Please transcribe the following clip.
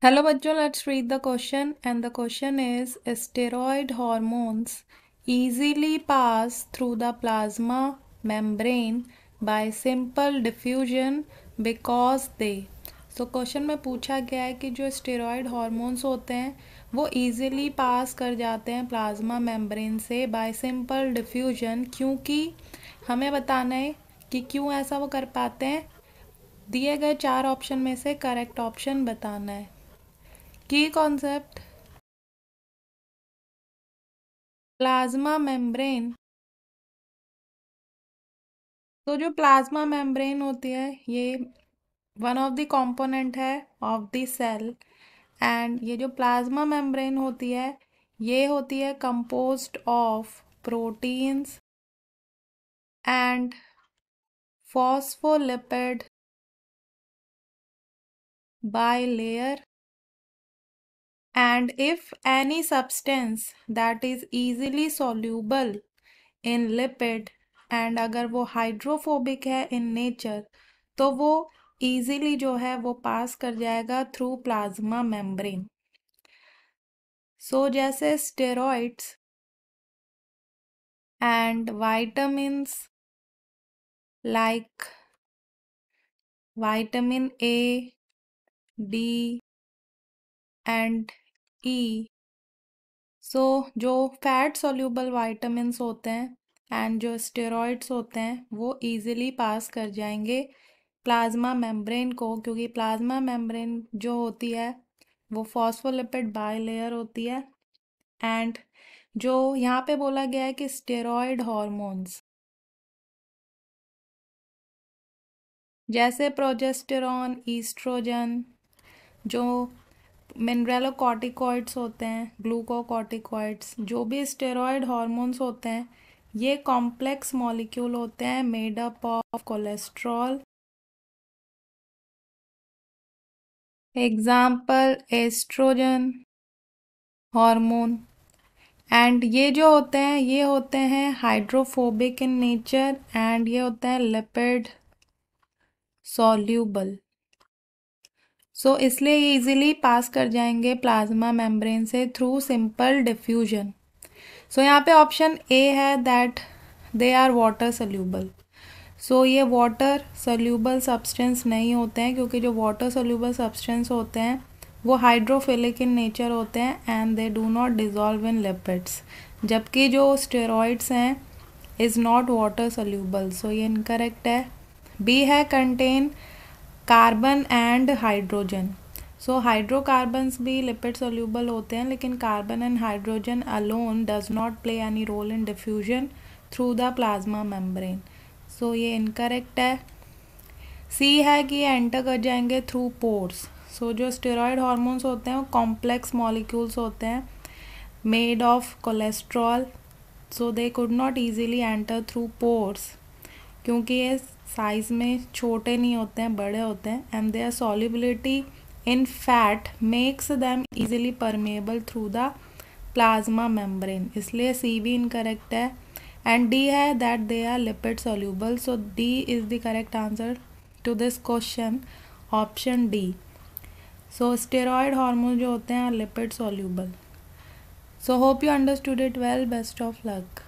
Hello bachcho, let's read the question, and the question is steroid hormones easily pass through the plasma membrane by simple diffusion because they। तो question में पूछा गया है कि जो steroid hormones होते हैं वो इजीली पास कर जाते हैं प्लाज्मा मेम्ब्रेन से बाय सिंपल डिफ्यूजन, क्योंकि हमें बताना है कि क्यों ऐसा वो कर पाते हैं। दिए गए 4 ऑप्शन में से करेक्ट ऑप्शन बताना है। की कॉन्सेप्ट, प्लाज्मा मेम्ब्रेन। तो जो प्लाज्मा मेम्ब्रेन होती है ये वन ऑफ द कंपोनेंट है ऑफ द सेल, एंड ये जो प्लाज्मा मेम्ब्रेन होती है ये होती है composed of proteins and phospholipid bilayer, and if any substance that is easily soluble in lipid and अगर वो हाइड्रोफोबिक है इन नेचर तो वो इजीली जो है वो पास कर जाएगा थ्रू प्लाज्मा मेम्ब्रेन। सो जैसे steroids and vitamins like vitamin A, D and E. So जो फैट सॉल्यूबल वाइटामिन्स होते हैं एंड जो स्टेरॉइड्स होते हैं वो इजीली पास कर जाएंगे प्लाज्मा मेम्ब्रेन को, क्योंकि प्लाज्मा मेम्ब्रेन जो होती है वो फॉस्फोलिपिड बाइलेयर होती है। एंड जो यहाँ पे बोला गया है कि स्टेरॉयड हॉर्मोन्स जैसे प्रोजेस्टेरॉन, ईस्ट्रोजन, जो मिनरलोकॉर्टिकॉइड्स होते हैं, ग्लूकोकॉर्टिकॉइड्स, जो भी स्टेरॉयड हार्मोन्स होते हैं ये कॉम्प्लेक्स मॉलिक्यूल होते हैं made up of cholesterol. Example oestrogen hormone. And ये जो होते हैं ये होते हैं हाइड्रोफोबिक इन नेचर एंड ये होते हैं लिपिड सॉल्यूबल। सो इसलिए ये इजीली पास कर जाएंगे प्लाज्मा मेम्ब्रेन से थ्रू सिंपल डिफ्यूजन। सो यहाँ पे ऑप्शन ए है that they are water soluble. So ये वाटर सोल्यूबल सब्सटेंस नहीं होते हैं, क्योंकि जो वाटर सोल्यूबल सब्सटेंस होते हैं वो हाइड्रोफिलिक इन नेचर होते हैं and they do not dissolve in lipids, जबकि जो स्टेरॉइड्स हैं is not water soluble. So ये इनकरेक्ट है। बी है contain carbon and hydrogen. So hydrocarbons भी लिपिड सोल्यूबल होते हैं, लेकिन carbon and hydrogen alone does not play any role in diffusion through the plasma membrane. So ये incorrect है। सी है कि ये एंटर कर जाएंगे थ्रू पोर्स। सो जो स्टेरॉयड हार्मोन्स होते हैं वो कॉम्प्लेक्स मॉलिक्यूल्स होते हैं made of cholesterol, so they could not easily enter through pores, क्योंकि ये साइज में छोटे नहीं होते हैं, बड़े होते हैं, and their solubility in fat makes them easily permeable through the plasma membrane, इसलिए सी भी इनकरेक्ट है। एंड डी है that they are lipid soluble. So D is the correct answer to this question, option D. So steroid hormone जो होते हैं lipid soluble. So hope you understood it well, best of luck.